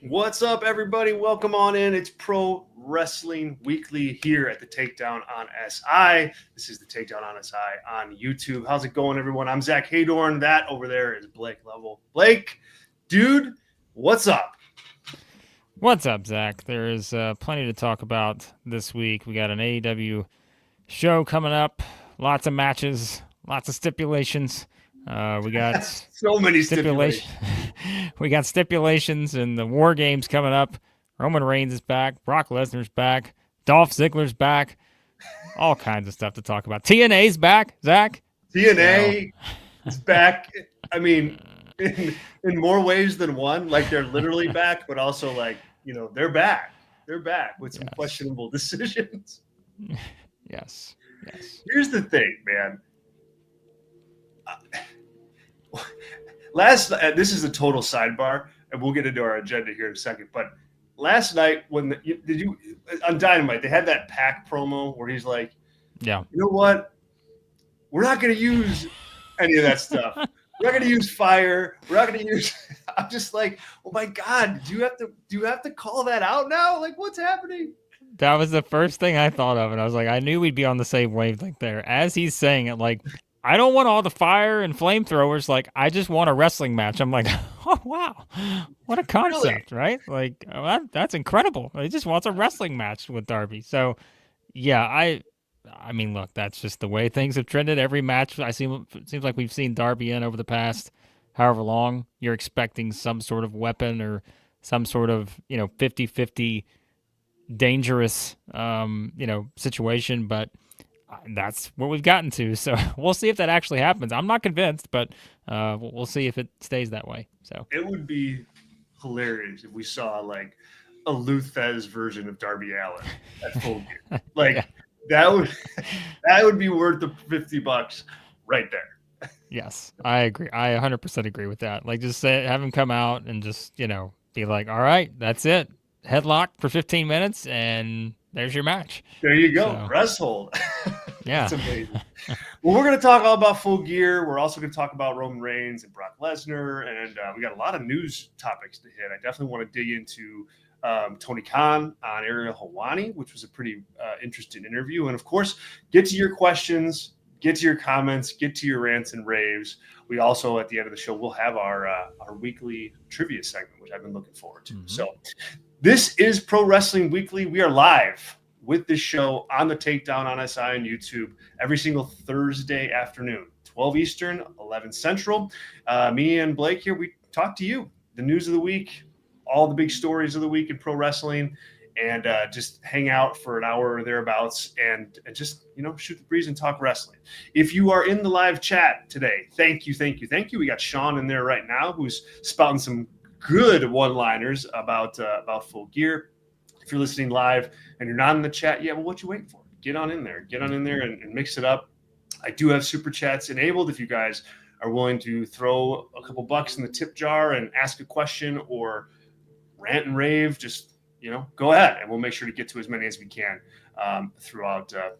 What's up, everybody? Welcome on in. It's Pro Wrestling Weekly here at the Takedown on SI. This is the Takedown on SI on YouTube. How's it going, everyone? I'm Zack Heydorn. That over there is Blake Lovell. Blake, dude, what's up? What's up, Zach? There is plenty to talk about this week. We got an AEW show coming up, lots of matches, lots of stipulations. We got So many stipulations. we got stipulations and the War Games coming up. Roman Reigns is back. Brock Lesnar's back. Dolph Ziggler's back. All kinds of stuff to talk about. TNA's back, Zach. TNA is back. I mean, in more ways than one. Like, they're literally back, but also, like, they're back. They're back with some questionable decisions. Yes. Here's the thing, man. This is a total sidebar, and we'll get into our agenda here in a second. But last night, on Dynamite, they had that Pac promo where he's like, "Yeah, you know what? We're not going to use any of that stuff. We're not going to use fire. We're not going to use." I'm just like, oh my god, do you have to call that out now? Like, what's happening? That was the first thing I thought of, and I was like, I knew we'd be on the same wavelength there. As he's saying it, like, I don't want all the fire and flamethrowers. Like, I just want a wrestling match. I'm like, oh wow, what a concept, right? Like, that's incredible. He just wants a wrestling match with Darby. So, yeah, I mean, look, that's just the way things have trended. Every match it seems like we've seen Darby in over the past however long. You're expecting some sort of weapon or some sort of 50-50 dangerous situation, but that's what we've gotten to. So we'll see if that actually happens. I'm not convinced, but we'll see if it stays that way. So it would be hilarious if we saw like a Luthez version of Darby Allin at Full Gear. Like that would be worth the $50 right there. Yes, I agree. I 100% agree with that. Like, just have him come out and just be like, all right, that's it. Headlock for 15 minutes, and there's your match. There you go. So, rest hold. Yeah. That's amazing. Well, we're going to talk all about Full Gear. We're also going to talk about Roman Reigns and Brock Lesnar, and we got a lot of news topics to hit. I definitely want to dig into Tony Khan on Ariel Helwani, which was a pretty interesting interview. And, of course, get to your questions, get to your comments, get to your rants and raves. We also, at the end of the show, we'll have our weekly trivia segment, which I've been looking forward to. Mm-hmm. So this is Pro Wrestling Weekly. We are live with this show on the Takedown on SI and YouTube every single Thursday afternoon, 12 Eastern, 11 Central. Me and Blake here, we talk to you, the news of the week, all the big stories of the week in pro wrestling, and just hang out for an hour or thereabouts and just, shoot the breeze and talk wrestling. If you are in the live chat today, thank you. We got Sean in there right now who's spouting some good one-liners about Full Gear. If you're listening live and you're not in the chat yet, well, what you waiting for? Get on in there and mix it up. I do have super chats enabled if you guys are willing to throw a couple bucks in the tip jar and ask a question or rant and rave. Just go ahead, and we'll make sure to get to as many as we can throughout the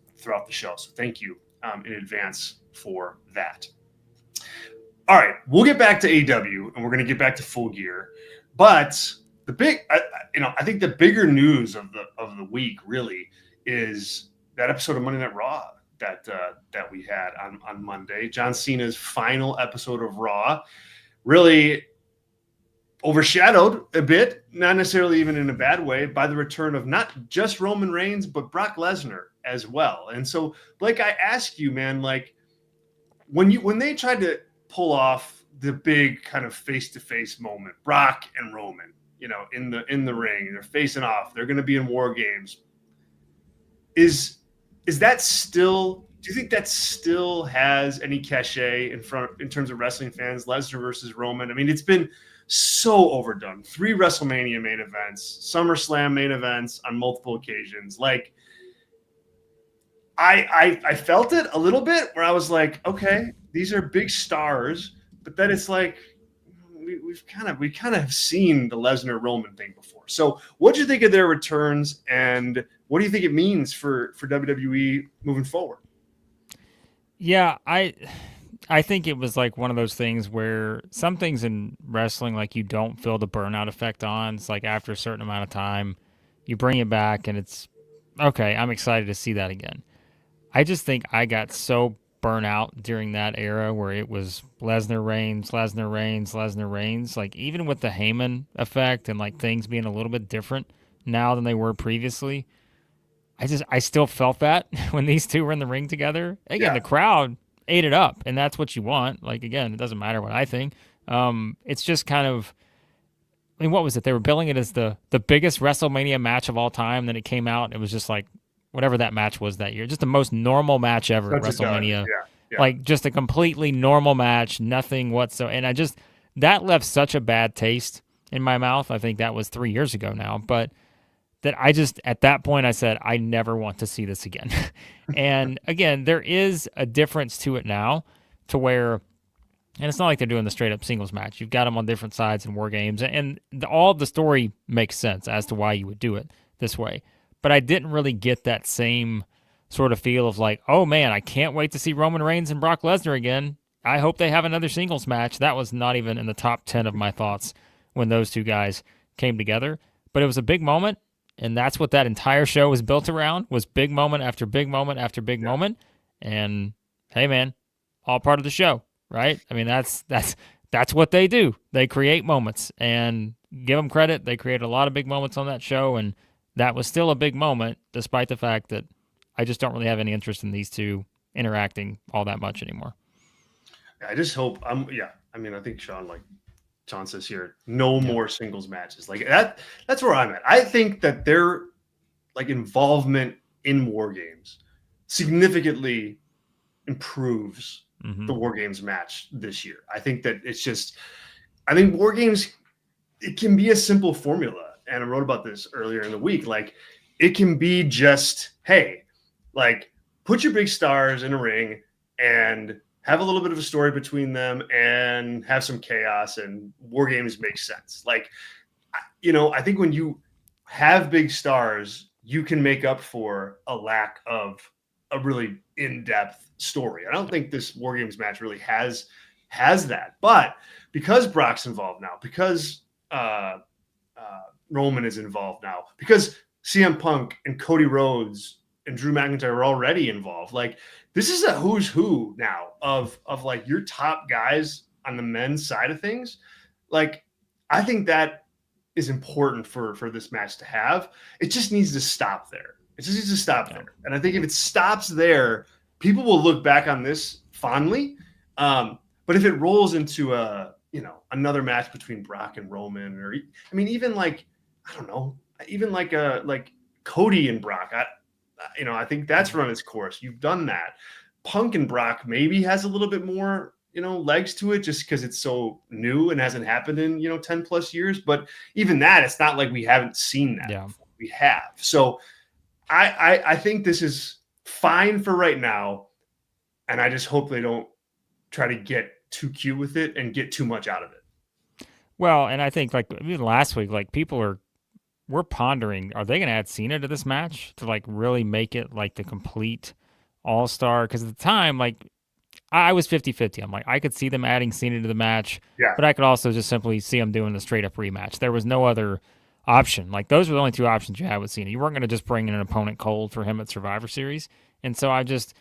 show. So thank you in advance for that. All right, we'll get back to AEW, and we're going to get back to Full Gear. But I think the bigger news of the week really is that episode of Monday Night Raw that we had on Monday. John Cena's final episode of Raw really overshadowed a bit, not necessarily even in a bad way, by the return of not just Roman Reigns, but Brock Lesnar as well. And so, Blake, I ask you, man, like when they tried to pull off the big kind of face-to-face moment, Brock and Roman, in the ring, they're facing off, they're going to be in War Games. Is that still? Do you think that still has any cachet in terms of wrestling fans? Lesnar versus Roman. I mean, it's been so overdone. 3 WrestleMania main events, SummerSlam main events on multiple occasions. Like, I felt it a little bit where I was like, okay, these are big stars, but then it's like we kind of seen the Lesnar Roman thing before. So, what do you think of their returns, and what do you think it means for WWE moving forward? Yeah, I I think it was like one of those things where some things in wrestling, like you don't feel the burnout effect on. It's like after a certain amount of time, you bring it back and it's okay. I'm excited to see that again. I just think I got so burnt out during that era where it was Lesnar Reigns, Lesnar Reigns, Lesnar Reigns. Like even with the Heyman effect and like things being a little bit different now than they were previously, I still felt that when these two were in the ring together. Again, Yeah. the crowd ate it up, and that's what you want. Like again, it doesn't matter what I think. It's just kind of. I mean, what was it? They were billing it as the biggest WrestleMania match of all time. Then it came out. It was just like whatever that match was that year, just the most normal match ever at Such a dud. WrestleMania. Yeah. Yeah. Like just a completely normal match, nothing whatsoever. And I just that left such a bad taste in my mouth. I think that was 3 years ago now, but that I just at that point I said I never want to see this again. And again, there is a difference to it now, to where, and it's not like they're doing the straight up singles match. You've got them on different sides in war games, and all of the story makes sense as to why you would do it this way. But I didn't really get that same sort of feel of like, oh man, I can't wait to see Roman Reigns and Brock Lesnar again. I hope they have another singles match. That was not even in the top 10 of my thoughts when those two guys came together. But it was a big moment, and that's what that entire show was built around, was big moment after big moment after big moment. And hey man, all part of the show, right? I mean, that's what they do. They create moments, and give them credit. They created a lot of big moments on that show, and that was still a big moment, despite the fact that I just don't really have any interest in these two interacting all that much anymore. I just hope yeah. I mean, I think Sean says here, no more singles matches. Like that's where I'm at. I think that their like involvement in war games significantly improves the war games match this year. I think that I think war games, it can be a simple formula. And I wrote about this earlier in the week. Like it can be just, hey, like put your big stars in a ring and have a little bit of a story between them and have some chaos, and war games make sense. Like, I think when you have big stars, you can make up for a lack of a really in-depth story. I don't think this war games match really has that, but because Brock's involved now, because Roman is involved now, because CM Punk and Cody Rhodes and Drew McIntyre are already involved. Like this is a who's who now of like your top guys on the men's side of things. Like I think that is important for this match to have. It just needs to stop there. It just needs to stop there. And I think if it stops there, people will look back on this fondly. But if it rolls into another match between Brock and Roman, or I mean, even like, I don't know, even like Cody and Brock, I think that's run its course. You've done that. Punk and Brock maybe has a little bit more, legs to it just because it's so new and hasn't happened in, 10 plus years. But even that, it's not like we haven't seen that. Yeah. Before. We have. So I think this is fine for right now. And I just hope they don't try to get too cute with it and get too much out of it. Well, and I think like even last week, like we're pondering, are they going to add Cena to this match to like really make it like the complete all-star? Because at the time, like I was 50-50. I'm like, I could see them adding Cena to the match, but I could also just simply see them doing the straight-up rematch. There was no other option. Like those were the only two options you had with Cena. You weren't going to just bring in an opponent cold for him at Survivor Series. And so I just,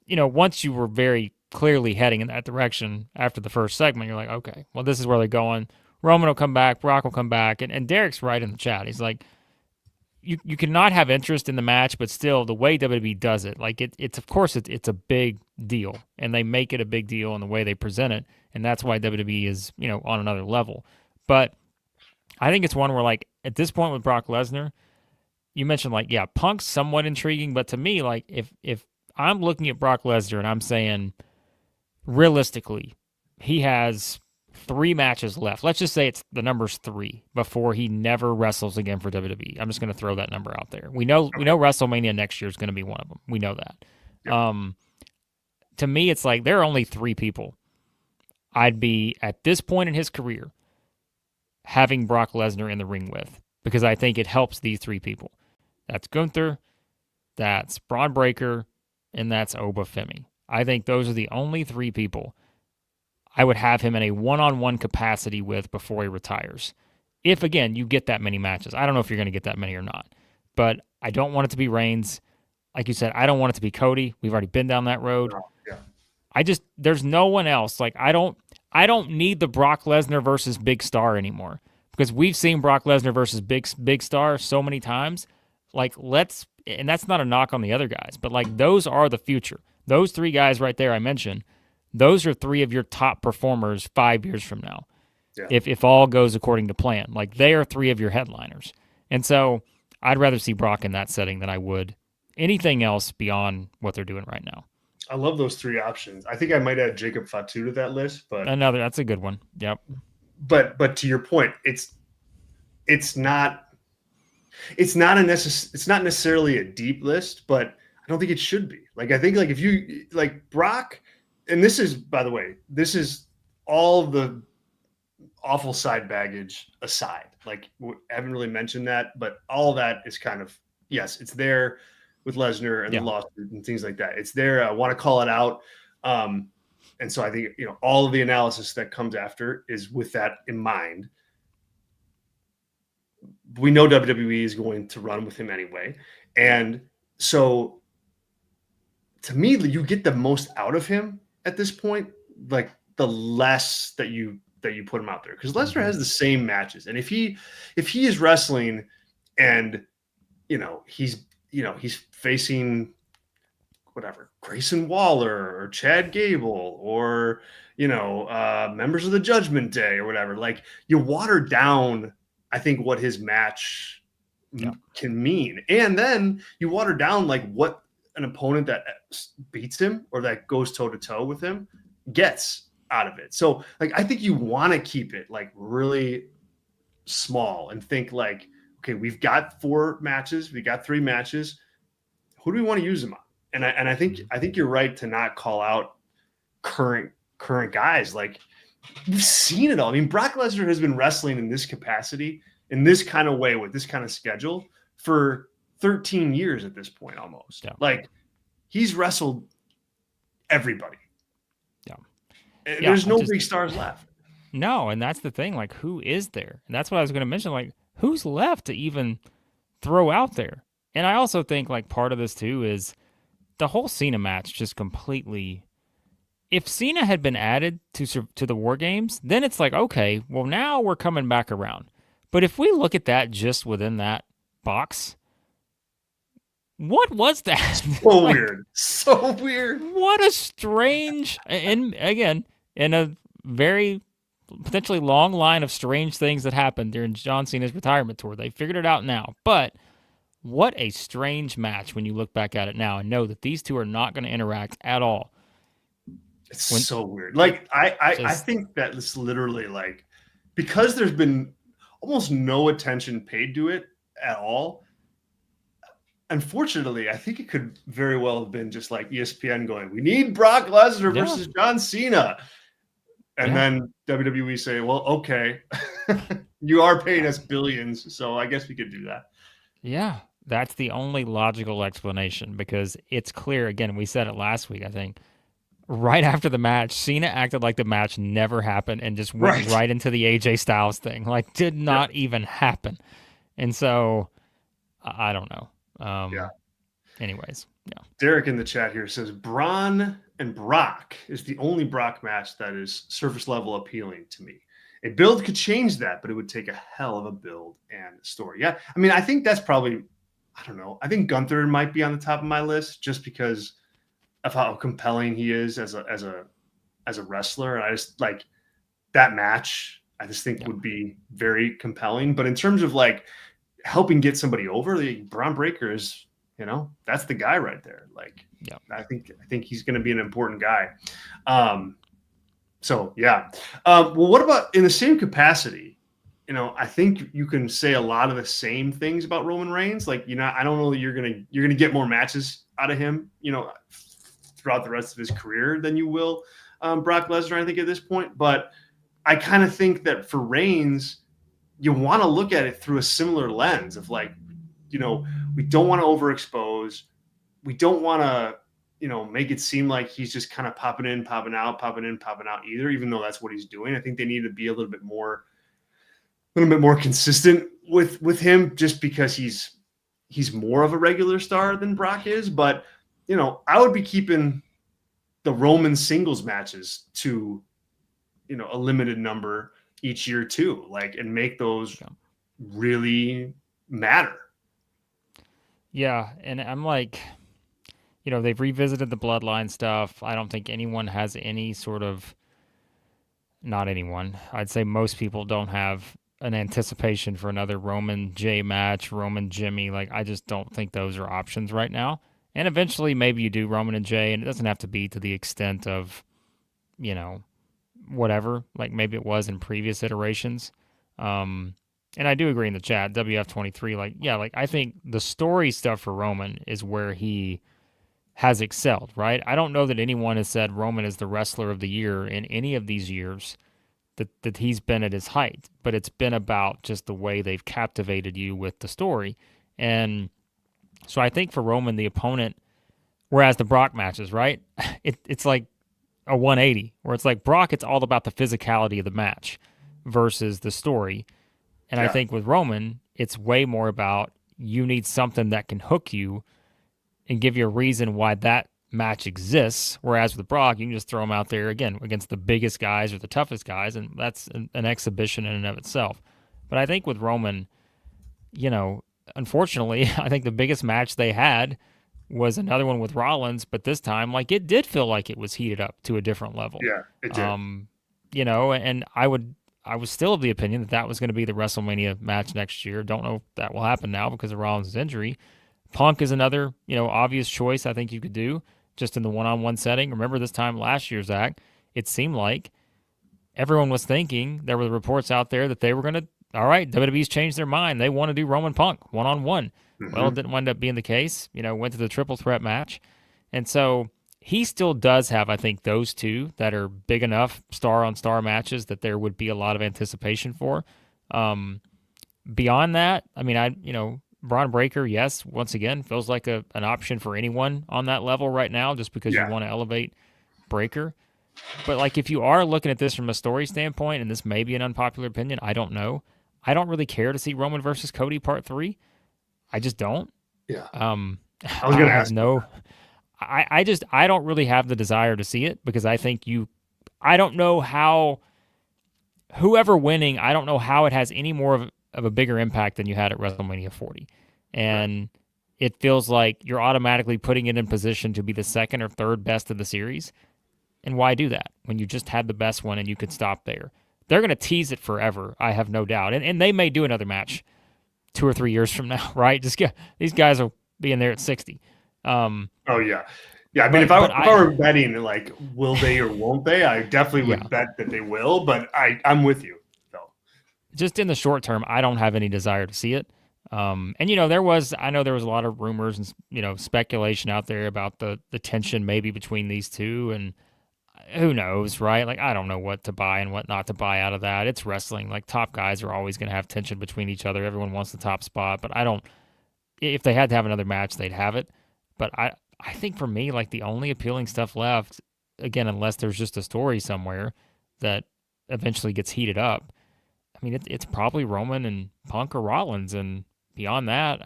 once you were very clearly heading in that direction after the first segment, you're like, okay, well, this is where they're going. Roman will come back, Brock will come back, and Derek's right in the chat. He's like, you cannot have interest in the match, but still the way WWE does it, like it's of course it's a big deal, and they make it a big deal in the way they present it, and that's why WWE is on another level. But I think it's one where like at this point with Brock Lesnar, you mentioned like Punk's somewhat intriguing, but to me like if I'm looking at Brock Lesnar and I'm saying realistically he has 3 matches left. Let's just say it's the number's 3 before he never wrestles again for WWE. I'm just going to throw that number out there. We know WrestleMania next year is going to be one of them. We know that. Yep. To me, it's like there are only 3 people I'd be at this point in his career having Brock Lesnar in the ring with, because I think it helps these 3 people. That's Gunther, that's Braun Breaker, and that's Oba Femi. I think those are the only 3 people I would have him in a one-on-one capacity with before he retires. If, again, you get that many matches. I don't know if you're going to get that many or not. But I don't want it to be Reigns. Like you said, I don't want it to be Cody. We've already been down that road. No, yeah. There's no one else. Like, I don't need the Brock Lesnar versus Big Star anymore, because we've seen Brock Lesnar versus Big Star so many times. Like, and that's not a knock on the other guys, but like, those are the future. Those three guys right there I mentioned, those are three of your top performers 5 years from now. Yeah. If all goes according to plan, like, they are three of your headliners. And so I'd rather see Brock in that setting than I would anything else beyond what they're doing right now. I love those three options. I think I might add Jacob Fatu to that list, but that's a good one. Yep. But to your point, it's not necessarily a deep list, but I don't think it should be. Like, I think, like, if you like Brock, and this is, by the way, this is all the awful side baggage aside. Like, I haven't really mentioned that, but all that is kind of, yes, it's there with Lesnar and the lawsuit and things like that. It's there. I want to call it out. And so I think, all of the analysis that comes after is with that in mind. We know WWE is going to run with him anyway. And so, to me, you get the most out of him at this point, like, the less that you put him out there. Because Lesnar has the same matches. And if he is wrestling and, he's facing whatever, Grayson Waller or Chad Gable or, members of the Judgment Day or whatever, like, you water down, I think, what his match can mean. And then you water down, like, what an opponent that beats him or that goes toe to toe with him gets out of it. So, like, I think you want to keep it, like, really small and think, like, okay, we've got 4 matches, we got 3 matches. Who do we want to use them on? And I think you're right to not call out current guys. Like, we've seen it all. I mean, Brock Lesnar has been wrestling in this capacity, in this kind of way, with this kind of schedule for 13 years at this point, almost. Yeah. Like, he's wrestled everybody. Yeah. There's no big stars left. No, and that's the thing. Like, who is there? And that's what I was going to mention. Like, who's left to even throw out there? And I also think, like, part of this too is the whole Cena match just completely. If Cena had been added to the War Games, then it's like, okay, well, now we're coming back around. But if we look at that just within that box, what was that? So weird. So weird. What a strange, and again, in a very potentially long line of strange things that happened during John Cena's retirement tour. They figured it out now. But what a strange match when you look back at it now and know that these two are not going to interact at all. It's so weird. Like, I think that it's literally, like, because there's been almost no attention paid to it at all. Unfortunately, I think it could very well have been just like ESPN going, we need Brock Lesnar versus John Cena. And then WWE say, well, okay, you are paying us billions, so I guess we could do that. Yeah, that's the only logical explanation, because it's clear. Again, we said it last week, I think. Right after the match, Cena acted like the match never happened and just went right into the AJ Styles thing. Like, did not even happen. And so, I don't know. Anyways, yeah. Derek in the chat here says, Braun and Brock is the only Brock match that is surface level appealing to me. A build could change that, but it would take a hell of a build and story. Yeah, I mean, I think that's probably, I don't know. I think Gunther might be on the top of my list just because of how compelling he is as a wrestler. And I just, like, that match, I just think would be very compelling. But in terms of, like, helping get somebody over, the Braun Breaker is, that's the guy right there. Like, I think he's going to be an important guy. So yeah. Well, what about in the same capacity? I think you can say a lot of the same things about Roman Reigns. Like, I don't know that you're gonna get more matches out of him, throughout the rest of his career than you will Brock Lesnar, I think, at this point. But I kind of think that for Reigns, you want to look at it through a similar lens of, like, we don't want to overexpose. We don't want to make it seem like he's just kind of popping in, popping out, popping in, popping out either, even though that's what he's doing. I think they need to be a little bit more consistent with him, just because he's more of a regular star than Brock is. But, I would be keeping the Roman singles matches to, a limited number each year too, and make those really matter. Yeah. And I'm like, they've revisited the bloodline stuff. I don't think anyone has any sort of, not anyone, I'd say most people don't have an anticipation for another Roman J match, Roman Jimmy. I just don't think those are options right now. And eventually maybe you do Roman and Jay, and it doesn't have to be to the extent of, whatever, maybe it was in previous iterations. And I do agree in the chat, WF23, I think the story stuff for Roman is where he has excelled, right? I don't know that anyone has said Roman is the wrestler of the year in any of these years that he's been at his height, but it's been about just the way they've captivated you with the story. And so I think for Roman, the opponent, whereas the Brock matches, right? It's like a 180, where it's like Brock, it's all about the physicality of the match versus the story. And I think with Roman, it's way more about you need something that can hook you and give you a reason why that match exists. Whereas with Brock, you can just throw him out there again against the biggest guys or the toughest guys, and that's an exhibition in and of itself. But I think with Roman, unfortunately, I think the biggest match they had was another one with Rollins, but this time, it did feel like it was heated up to a different level. Yeah, it did. And I was still of the opinion that was going to be the WrestleMania match next year. Don't know if that will happen now because of Rollins' injury. Punk is another, obvious choice I think you could do just in the one-on-one setting. Remember this time last year, Zach, it seemed like everyone was thinking, there were reports out there that they were going to, all right, WWE's changed their mind. They want to do Roman Punk one-on-one. Mm-hmm. Well, it didn't wind up being the case. Went to the triple threat match. And so he still does have, I think, those two that are big enough star-on-star matches that there would be a lot of anticipation for. Beyond that, Braun Breaker, yes, once again, feels like an option for anyone on that level right now, just because you want to elevate Breaker. But if you are looking at this from a story standpoint, and this may be an unpopular opinion, I don't know. I don't really care to see Roman versus Cody Part 3. I just don't. Yeah. I was going to ask. No. I don't really have the desire to see it, because I think I don't know how, whoever winning, I don't know how it has any more of a bigger impact than you had at WrestleMania 40. And it feels like you're automatically putting it in position to be the second or third best of the series. And why do that when you just had the best one and you could stop there? They're going to tease it forever, I have no doubt. And they may do another match 2 or 3 years from now, right? These guys will be in there at 60. Oh, yeah. Yeah, I mean, if I were betting, will they or won't they, I definitely would bet that they will, but I'm with you. Just in the short term, I don't have any desire to see it. And I know there was a lot of rumors and speculation out there about the tension maybe between these two, and who knows, right? I don't know what to buy and what not to buy out of that. It's wrestling. Top guys are always going to have tension between each other. Everyone wants the top spot, but if they had to have another match, they'd have it. But I think for me, the only appealing stuff left, again, unless there's just a story somewhere that eventually gets heated up, it's probably Roman and Punk or Rollins. And beyond that,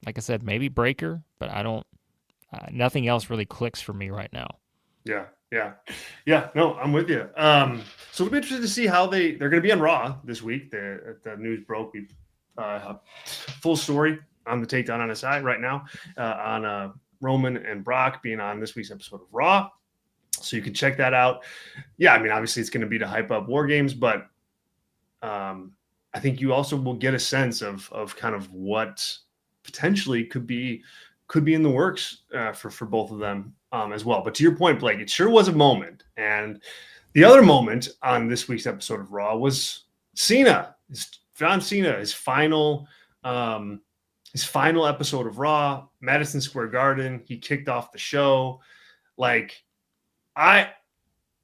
like I said, maybe Breaker, but nothing else really clicks for me right now. Yeah. No, I'm with you. So it'll be interesting to see how they're going to be on Raw this week. The news broke. We full story on the Takedown on SI right now on Roman and Brock being on this week's episode of Raw. So you can check that out. Yeah, obviously it's going to be to hype up War Games, but I think you also will get a sense of kind of what potentially could be in the works for both of them as well. But to your point, Blake, it sure was a moment. And the other moment on this week's episode of Raw was Cena. John Cena, his final episode of Raw, Madison Square Garden. He kicked off the show.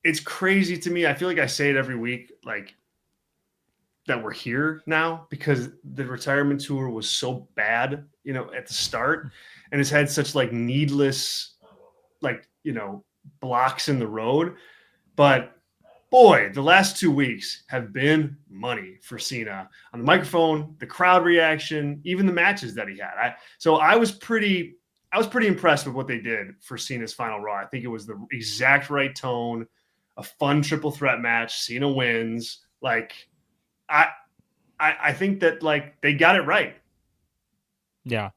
It's crazy to me. I feel like I say it every week, that we're here now, because the retirement tour was so bad, at the start, and it's had such needless like, blocks in the road. But boy, the last 2 weeks have been money for Cena on the microphone, the crowd reaction, even the matches that he had. I was pretty impressed with what they did for Cena's final Raw. I think it was the exact right tone, a fun triple threat match. Cena wins. Like, I think that, like, they got it right. Yeah.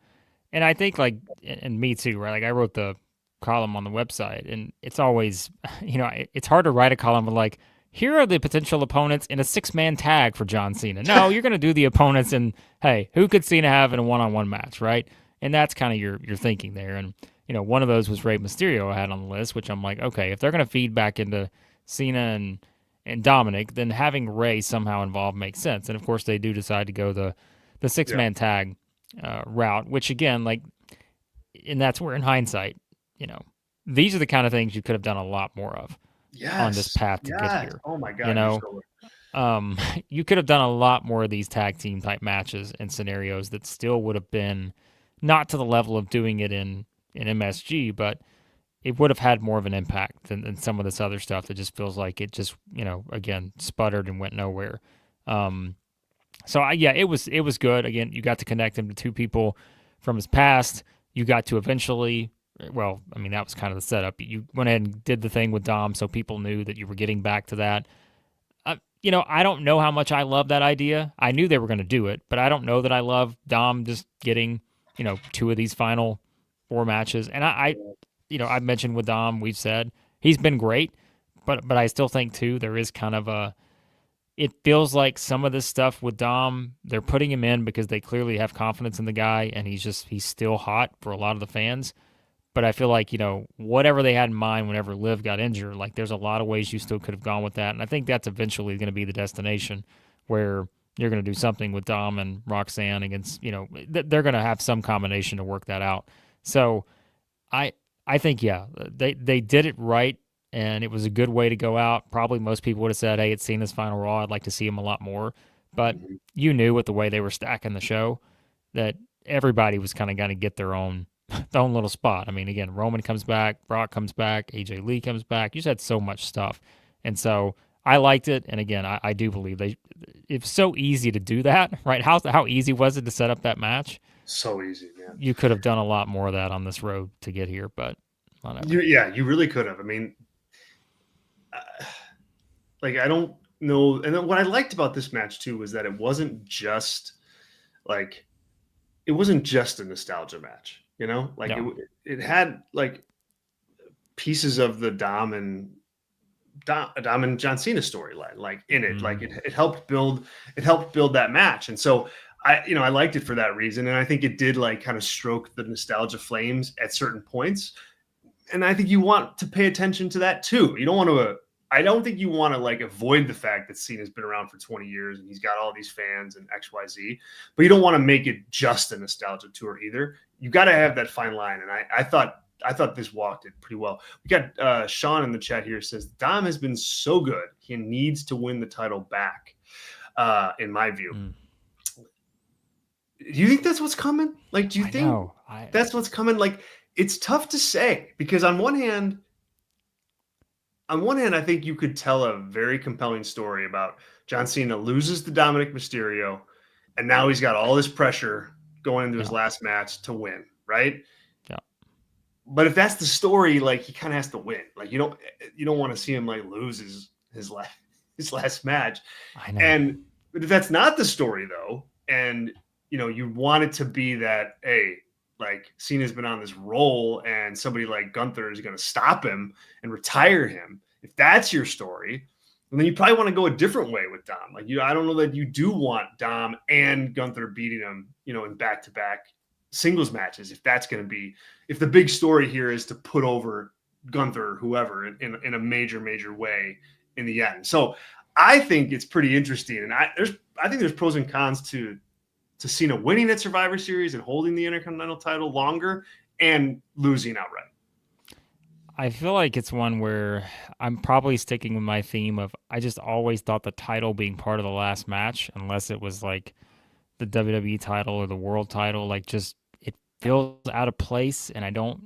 And I think, like, and me too, right? Like, I wrote the column on the website, and it's always, it's hard to write a column with, like, here are the potential opponents in a 6-man tag for John Cena. No, you're going to do the opponents and, hey, who could Cena have in a one-on-one match, right? And that's kind of your thinking there. And, one of those was Rey Mysterio I had on the list, which I'm like, okay, if they're going to feed back into Cena and Dominic, then having Rey somehow involved makes sense. And, of course, they do decide to go the 6-man tag route, which, again, like, and that's where, in hindsight, these are the kind of things you could have done a lot more of on this path to get here. Oh my God. You could have done a lot more of these tag team type matches and scenarios that still would have been not to the level of doing it in MSG, but it would have had more of an impact than some of this other stuff that just feels like it just, again, sputtered and went nowhere. It was good. Again, you got to connect him to two people from his past. You got to eventually, well, I mean, that was kind of the setup. You went ahead and did the thing with Dom so people knew that you were getting back to that. I don't know how much I love that idea. I knew they were going to do it, but I don't know that I love Dom just getting, 2 of these final 4 matches. And I've mentioned with Dom, we've said he's been great, but I still think too, there is kind of it feels like some of this stuff with Dom, they're putting him in because they clearly have confidence in the guy, and he's still hot for a lot of the fans. But I feel like, whatever they had in mind whenever Liv got injured, like, there's a lot of ways you still could have gone with that. And I think that's eventually going to be the destination where you're going to do something with Dom and Roxanne against, they're going to have some combination to work that out. So I think, yeah, they did it right. And it was a good way to go out. Probably most people would have said, hey, it's Cena's final Raw. I'd like to see him a lot more. But you knew with the way they were stacking the show that everybody was kind of going to get their own little spot. I mean, again, Roman comes back, Brock comes back, AJ Lee comes back. You just had so much stuff. And so I liked it. And again, I do believe it's so easy to do that, right? How easy was it to set up that match? So easy, man. You could have done a lot more of that on this road to get here, but whatever. You really could have. I mean, I don't know. And then what I liked about this match too was that it wasn't just a nostalgia match, no. It had like pieces of the Dom and John Cena storyline, like, in it. Like, it helped build that match. And so I liked it for that reason. And I think it did, like, kind of stroke the nostalgia flames at certain points. And I think you want to pay attention to that too. You don't want to, I don't think you want to, like, avoid the fact that Cena's been around for 20 years and he's got all these fans and XYZ, but you don't want to make it just a nostalgia tour either. You got to have that fine line. And I thought this walked it pretty well. We got Sean in the chat here says Dom has been so good. He needs to win the title back, in my view. Do you think that's what's coming? Like, do you think that's what's coming? Like, it's tough to say because on one hand, I think you could tell a very compelling story about John Cena loses to Dominic Mysterio, and now he's got all this pressure going into his last match to win, right? Yeah. But if that's the story, like, he kind of has to win. Like, you don't want to see him, like, lose his last match. I know. But if that's not the story though, and you want it to be that, hey, like, Cena's been on this roll and somebody like Gunther is going to stop him and retire him. If that's your story, then you probably want to go a different way with Dom. Like, I don't know that you do want Dom and Gunther beating him, in back-to-back singles matches. If that's going to be, if the big story here is to put over Gunther or whoever in a major, major way in the end. So I think it's pretty interesting. And I think there's pros and cons to Cena winning at Survivor Series and holding the Intercontinental title longer and losing outright. I feel like it's one where I'm probably sticking with my theme of I just always thought the title being part of the last match, unless it was like the WWE title or the world title, like, just it feels out of place. And I don't,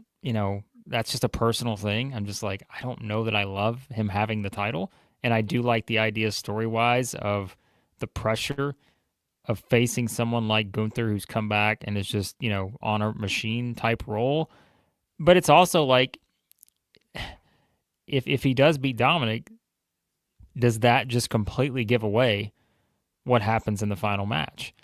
that's just a personal thing. I'm just like, I don't know that I love him having the title. And I do like the idea story wise of the pressure of facing someone like Gunther who's come back and is just, on a machine type role. But it's also like, if he does beat Dominic, does that just completely give away what happens in the final match?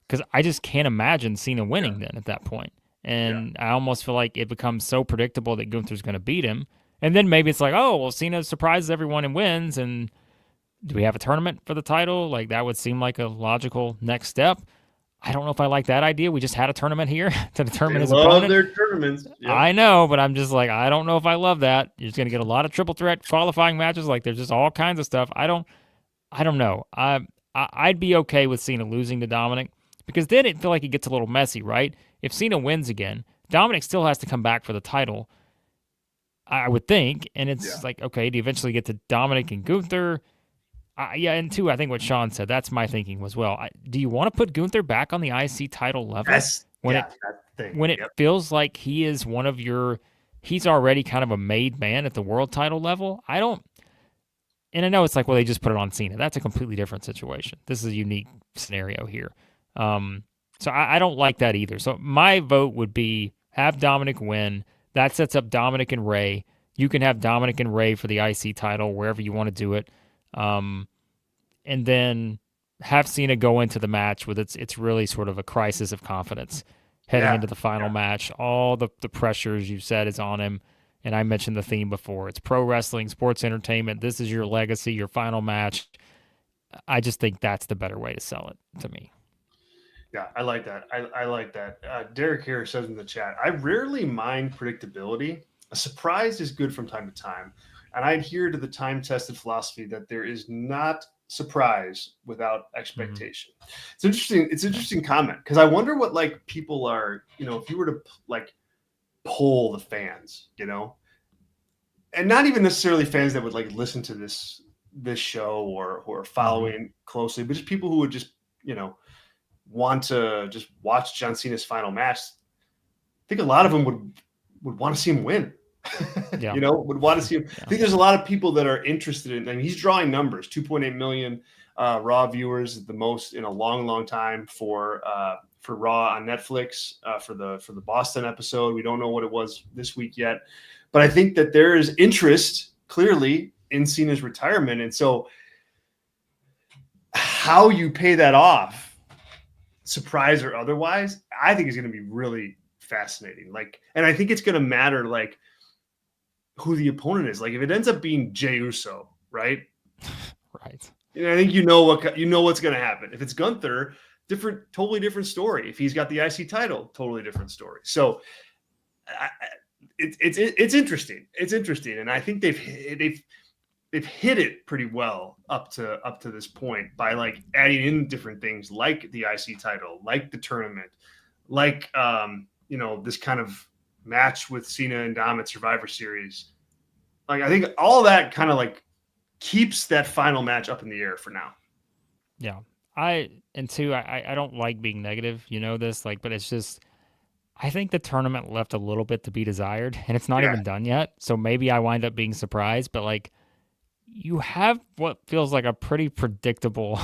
Because I just can't imagine Cena winning then at that point. And I almost feel like it becomes so predictable that Gunther's going to beat him. And then maybe it's like, oh, well, Cena surprises everyone and wins. And do we have a tournament for the title? Like, that would seem like a logical next step. I don't know if I like that idea. We just had a tournament here to determine his opponent. Their tournaments. Yep. I know, but I'm just like, I don't know if I love that. You're just going to get a lot of triple threat qualifying matches. Like, there's just all kinds of stuff. I don't know. I'd be okay with Cena losing to Dominic, because then it feel like it gets a little messy, right? If Cena wins again, Dominic still has to come back for the title, I would think. And it's like, okay, do you eventually get to Dominic and Gunther? And two, I think what Sean said, that's my thinking as well. Do you want to put Gunther back on the IC title level when it feels like he is one of he's already kind of a made man at the world title level? And I know it's like, well, they just put it on Cena. That's a completely different situation. This is a unique scenario here. So I don't like that either. So my vote would be have Dominic win. That sets up Dominic and Ray. You can have Dominic and Ray for the IC title wherever you want to do it. And then have Cena go into the match with it's really sort of a crisis of confidence heading into the final match. All the pressures you said is on him. And I mentioned the theme before. It's pro wrestling, sports entertainment. This is your legacy, your final match. I just think that's the better way to sell it to me. Yeah, I like that. I like that. Derek here says in the chat, I rarely mind predictability. A surprise is good from time to time. And I adhere to the time-tested philosophy that there is not surprise without expectation. It's interesting. It's an interesting comment, because I wonder what like people are, if you were to like poll the fans, and not even necessarily fans that would like listen to this show or who are following closely, but just people who would just, want to just watch John Cena's final match. I think a lot of them would want to see him win. Would want to see him. I think there's a lot of people that are interested in, and he's drawing numbers. 2.8 million Raw viewers, the most in a long, long time for Raw on Netflix for the Boston episode. We don't know what it was this week yet, but I think that there is interest clearly in Cena's retirement, and so how you pay that off, surprise or otherwise, I think is going to be really fascinating. And I think it's going to matter who the opponent is. Like if it ends up being Jey Uso, right? Right. I think what's going to happen. If it's Gunther, totally different story. If he's got the IC title, totally different story. So it's interesting. It's interesting, and I think they've hit it pretty well up to this point by like adding in different things like the IC title, like the tournament, like this kind of match with Cena and Dom at Survivor Series. Like I think all that kind of like keeps that final match up in the air for now. Yeah. I don't like being negative, but it's just, I think the tournament left a little bit to be desired, and it's not even done yet. So maybe I wind up being surprised, but like you have what feels like a pretty predictable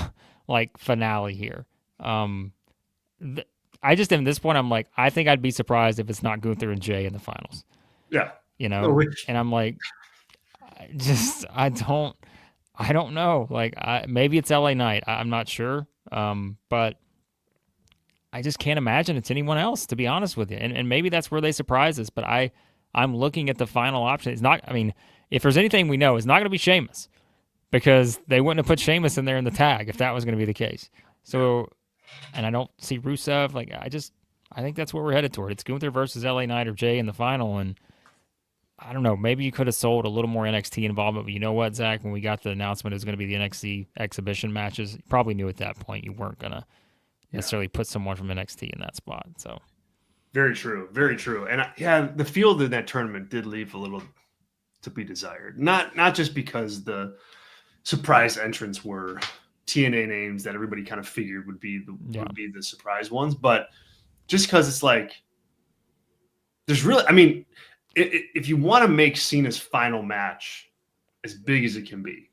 like finale here. I just, at this point, I'm like, I think I'd be surprised if it's not Gunther and Jey in the finals. Yeah. And I'm like, I don't know. Like, maybe it's LA Knight. I'm not sure. But I just can't imagine it's anyone else, to be honest with you. And maybe that's where they surprise us. But I'm looking at the final option. It's not, if there's anything we know, it's not going to be Sheamus, because they wouldn't have put Sheamus in there in the tag if that was going to be the case. So, and I don't see Rusev. Like, I think that's what we're headed toward. It's Gunther versus LA Knight or Jey in the final. And I don't know, maybe you could have sold a little more NXT involvement, but you know what, Zach? When we got the announcement it was going to be the NXT exhibition matches, you probably knew at that point you weren't going to necessarily put someone from NXT in that spot. So, very true, very true. And the field in that tournament did leave a little to be desired. Not just because the surprise entrants were TNA names that everybody kind of figured would be the surprise ones, but just because it's like there's really, if you want to make Cena's final match as big as it can be,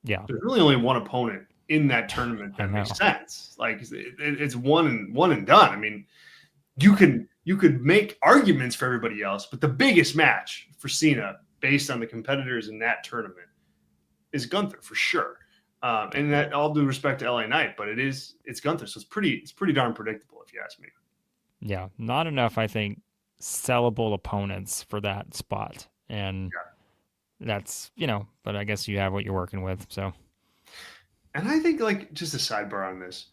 there's really only one opponent in that tournament that makes sense. Like it's one and done. I mean, you could make arguments for everybody else, but the biggest match for Cena, based on the competitors in that tournament, is Gunther for sure. And that, all due respect to LA Knight, but it's Gunther, so it's pretty darn predictable if you ask me. Yeah, not enough, I think, sellable opponents for that spot, and that's but I guess you have what you're working with. So, and I think, like, just a sidebar on this,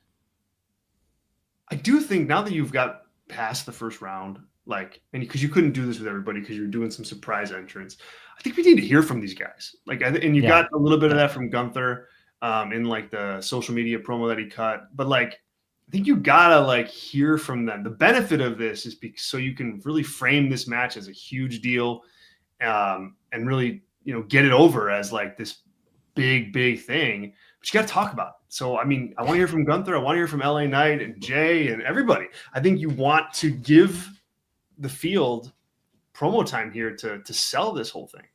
I do think now that you've got past the first round, like, and because you couldn't do this with everybody because you're doing some surprise entrants, I think we need to hear from these guys. Like, and you got a little bit of that from Gunther in like the social media promo that he cut, but like, I think you gotta like hear from them. The benefit of this is so you can really frame this match as a huge deal, and really get it over as like this big thing. But you got to talk about it. So I mean, I want to hear from Gunther. I want to hear from LA Knight and Jay and everybody. I think you want to give the field promo time here to sell this whole thing.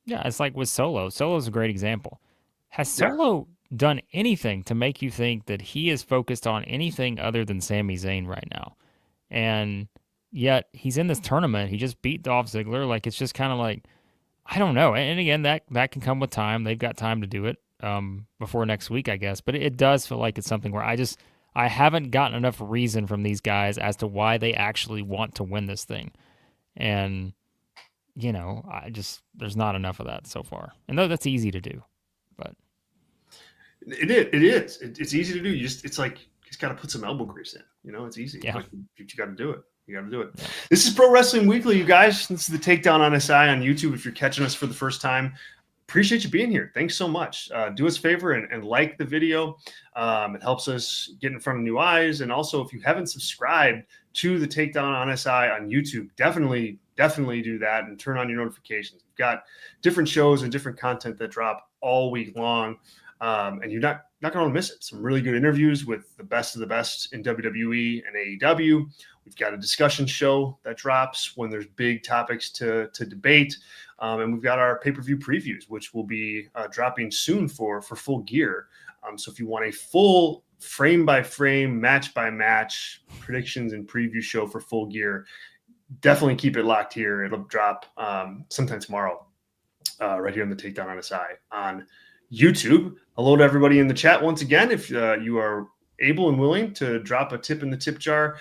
Yeah, it's like with Solo. Solo's a great example. Has Solo done anything to make you think that he is focused on anything other than Sami Zayn right now? And yet he's in this tournament. He just beat Dolph Ziggler. Like, it's just kind of like, I don't know. And again, that can come with time. They've got time to do it before next week, I guess. But it does feel like it's something where I haven't gotten enough reason from these guys as to why they actually want to win this thing. And, there's not enough of that so far. And though that's easy to do, but. It is. It's easy to do. It's like, you just got to put some elbow grease in. It's easy. Yeah. But you got to do it. You got to do it. Yeah. This is Pro Wrestling Weekly, you guys. This is the Takedown on SI on YouTube. If you're catching us for the first time, appreciate you being here. Thanks so much. Do us a favor and like the video. It helps us get in front of new eyes. And also, if you haven't subscribed to the Takedown on SI on YouTube, definitely do that and turn on your notifications. We've got different shows and different content that drop all week long. And you're not going to miss it. Some really good interviews with the best of the best in WWE and AEW. We've got a discussion show that drops when there's big topics to debate. And we've got our pay-per-view previews, which will be dropping soon for Full Gear. So if you want a full frame-by-frame, match-by-match predictions and preview show for Full Gear, definitely keep it locked here. It'll drop sometime tomorrow right here on the Takedown on SI on YouTube. Hello to everybody in the chat once again. If you are able and willing to drop a tip in the tip jar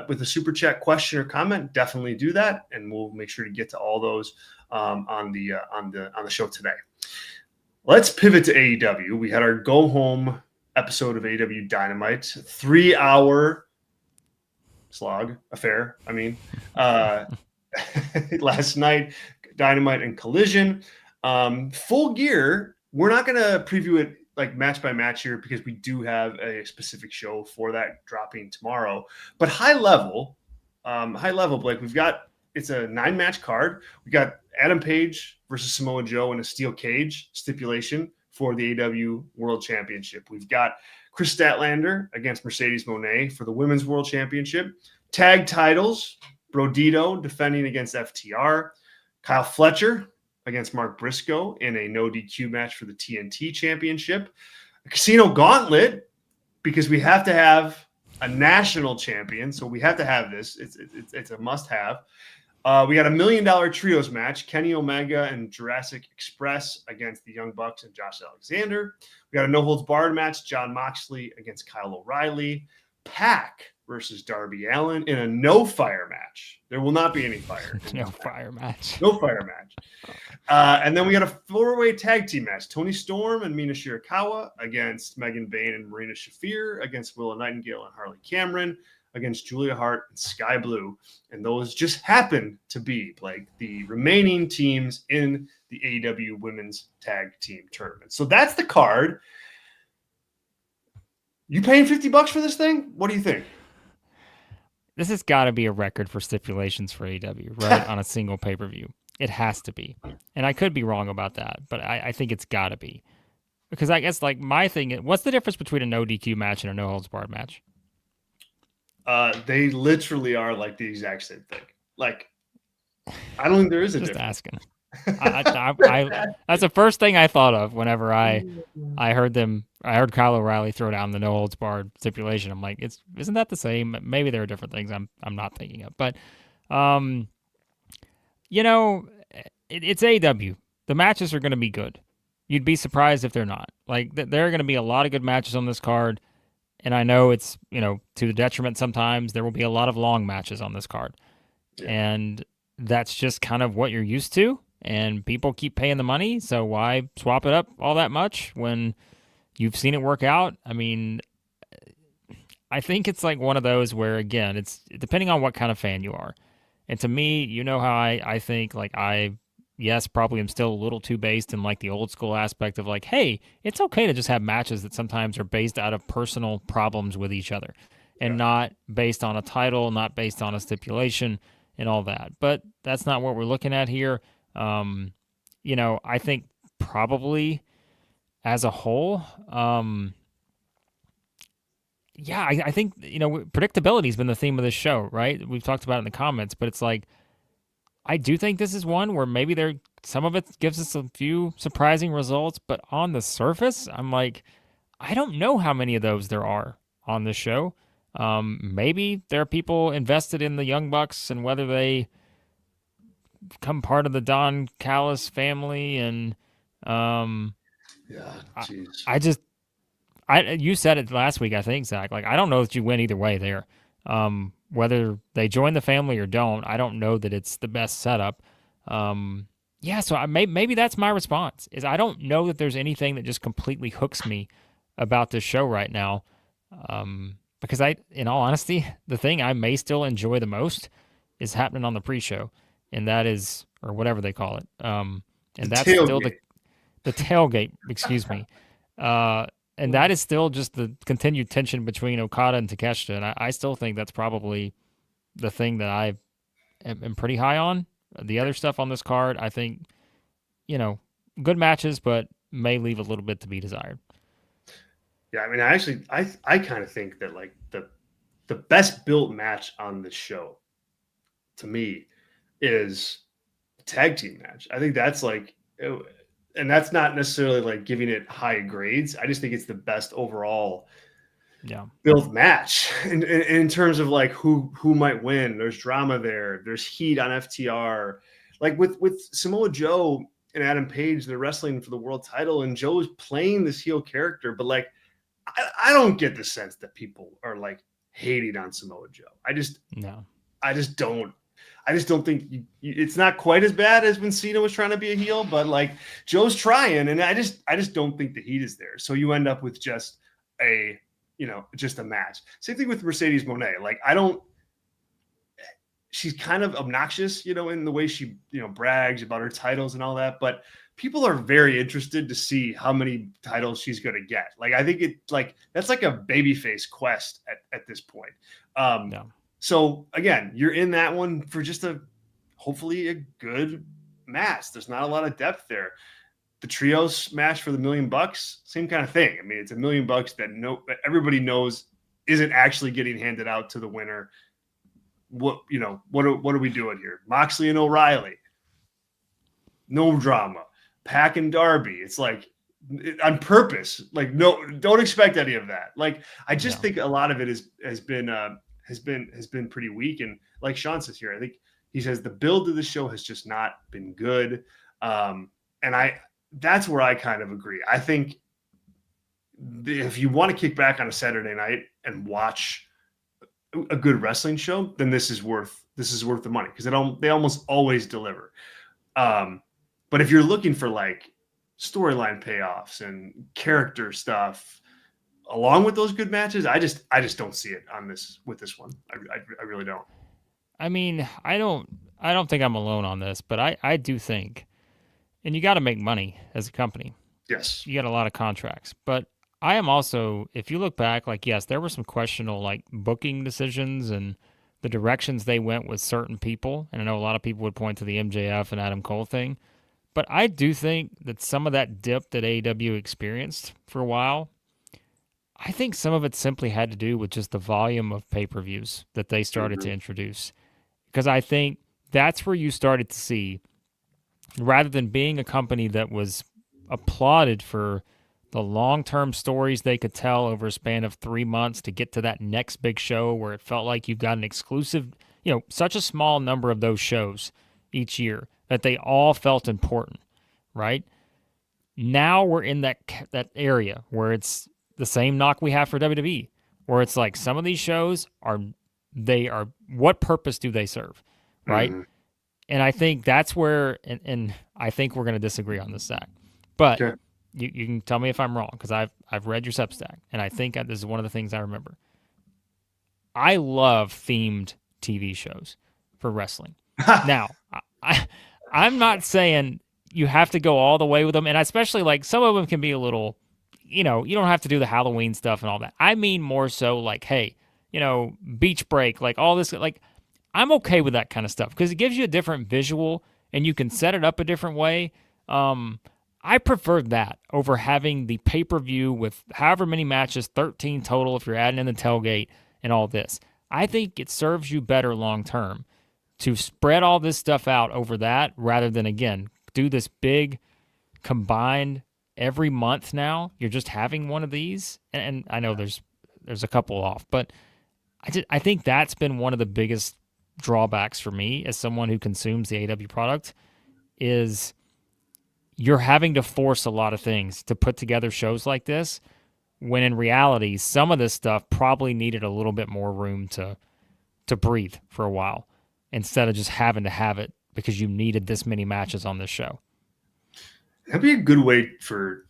with a super chat question or comment, definitely do that, and we'll make sure to get to all those on the show today. Let's pivot to AEW. We had our go home episode of AEW Dynamite, 3-hour slog affair. I mean, last night, Dynamite and Collision. Full Gear. We're not going to preview it like match by match here because we do have a specific show for that dropping tomorrow. But high level, Blake, it's a 9-match card. We got Adam Page versus Samoa Joe in a steel cage stipulation for the AEW World Championship. We've got Chris Statlander against Mercedes Moné for the Women's World Championship. Tag titles, Brodito defending against FTR. Kyle Fletcher against Mark Briscoe in a no DQ match for the TNT Championship. A Casino Gauntlet, because we have to have a national champion, so we have to have this. It's a must-have. We got $1 million trios match, Kenny Omega and Jurassic Express against the Young Bucks and Josh Alexander. We got a no-holds-barred match, Jon Moxley against Kyle O'Reilly. Pac versus Darby Allin in a no-fire match. There will not be any fire. No fire match. No fire match. And then we got a 4-way tag team match. Toni Storm and Mina Shirakawa against Megan Bayne and Marina Shafir, against Willow Nightingale and Harley Cameron, against Julia Hart and Sky Blue. And those just happen to be, Blake, the remaining teams in the AEW Women's Tag Team Tournament. So that's the card. You paying $50 for this thing? What do you think? This has got to be a record for stipulations for AEW, right? On a single pay-per-view. It has to be. And I could be wrong about that, but I think it's got to be. Because I guess, like, my thing, what's the difference between a no DQ match and a no holds barred match? They literally are like the exact same thing. Like, I don't think there is a Just difference. asking. That's the first thing I thought of whenever I heard them. I heard Kyle O'Reilly throw down the no holds barred stipulation. I'm like, isn't that the same? Maybe there are different things I'm not thinking of, but um, you know, it's AEW. The matches are going to be good. You'd be surprised if they're not. Like there are going to be a lot of good matches on this card, and I know it's to the detriment sometimes. There will be a lot of long matches on this card, Yeah. and that's just kind of what you're used to. And people keep paying the money, so why swap it up all that much when you've seen it work out? I mean, I think it's like one of those where again, it's depending on what kind of fan you are. And to me, you know how I think like yes, probably am still a little too based in like the old school aspect of like, hey, it's okay to just have matches that sometimes are based out of personal problems with each other and Yeah. not based on a title, not based on a stipulation and all that. But that's not what we're looking at here. Um, I think probably as a whole, yeah, I think predictability has been the theme of this show, right? We've talked about it in the comments, but it's like I do think this is one where maybe some of it gives us a few surprising results, but on the surface, I'm like, I don't know how many of those there are on this show. Maybe there are people invested in the Young Bucks and whether they become part of the Don Callis family, and um, Yeah. I, Jeez. I just you said it last week, I think, Zach. Like, I don't know that you win either way there. Whether they join the family or don't, I don't know that it's the best setup. Yeah, so maybe that's my response. Is I don't know that there's anything that just completely hooks me about this show right now. Because in all honesty, the thing I may still enjoy the most is happening on the pre-show, and that is, or whatever they call it. The And that's still tailgate. the tailgate. Excuse me. And that is still just the continued tension between Okada and Takeshita, and I still think that's probably the thing that I am pretty high on. The other stuff on this card, I think, good matches, but may leave a little bit to be desired. Yeah, I mean, I kind of think that like the best built match on the show to me is a tag team match. I think that's like, and that's not necessarily like giving it high grades. I just think it's the best overall Yeah. built match in terms of like who might win. There's drama there. There's heat on FTR. Like with Samoa Joe and Adam Page, they're wrestling for the world title, and Joe's playing this heel character, but like I don't get the sense that people are like hating on Samoa Joe. No. I just don't. I just don't think it's not quite as bad as when Cena was trying to be a heel, but like Joe's trying, and I just don't think the heat is there. So you end up with just just a match. Same thing with Mercedes Moné. Like she's kind of obnoxious, in the way she, brags about her titles and all that, but people are very interested to see how many titles she's going to get. Like, I think that's like a babyface quest at this point. No. So again, you're in that one for just hopefully a good match. There's not a lot of depth there. The trios match for the $1 million, same kind of thing. I mean, it's $1 million that everybody knows isn't actually getting handed out to the winner. What are we doing here? Moxley and O'Reilly, no drama. Pac and Darby, it's like on purpose. Like, no, don't expect any of that. Like, I just think a lot of it has been pretty weak. And like Sean says here, I think he says the build of the show has just not been good. And that's where I kind of agree. I think if you want to kick back on a Saturday night and watch a good wrestling show, then this is worth the money because they almost always deliver. But if you're looking for like storyline payoffs and character stuff along with those good matches, I just don't see it with this one. I really don't. I mean, I don't think I'm alone on this, but I do think, and you got to make money as a company. Yes. You got a lot of contracts, but I am also, if you look back, like, yes, there were some questionable like booking decisions and the directions they went with certain people. And I know a lot of people would point to the MJF and Adam Cole thing, but I do think that some of that dip that AEW experienced for a while, I think some of it simply had to do with just the volume of pay-per-views that they started to introduce. Because I think that's where you started to see, rather than being a company that was applauded for the long-term stories they could tell over a span of 3 months to get to that next big show where it felt like you've got an exclusive, such a small number of those shows each year that they all felt important, right? Now we're in that area where it's the same knock we have for WWE, where it's like some of these shows are what purpose do they serve, right? Mm-hmm. And I think that's where, and I think we're going to disagree on this, Zach. But Okay. you can tell me if I'm wrong, because I've read your Substack, and I think this is one of the things I remember. I love themed TV shows for wrestling. Now, I'm not saying you have to go all the way with them, and especially like some of them can be a little, you don't have to do the Halloween stuff and all that. I mean more so like, hey, beach break, like all this, like I'm okay with that kind of stuff because it gives you a different visual and you can set it up a different way. I prefer that over having the pay-per-view with however many matches, 13 total if you're adding in the tailgate and all this. I think it serves you better long term to spread all this stuff out over that rather than, again, do this big combined every month now. You're just having one of these. And I know there's a couple off, but I think that's been one of the biggest drawbacks for me as someone who consumes the AEW product is you're having to force a lot of things to put together shows like this when in reality some of this stuff probably needed a little bit more room to breathe for a while instead of just having to have it because you needed this many matches on this show. That'd be a good way for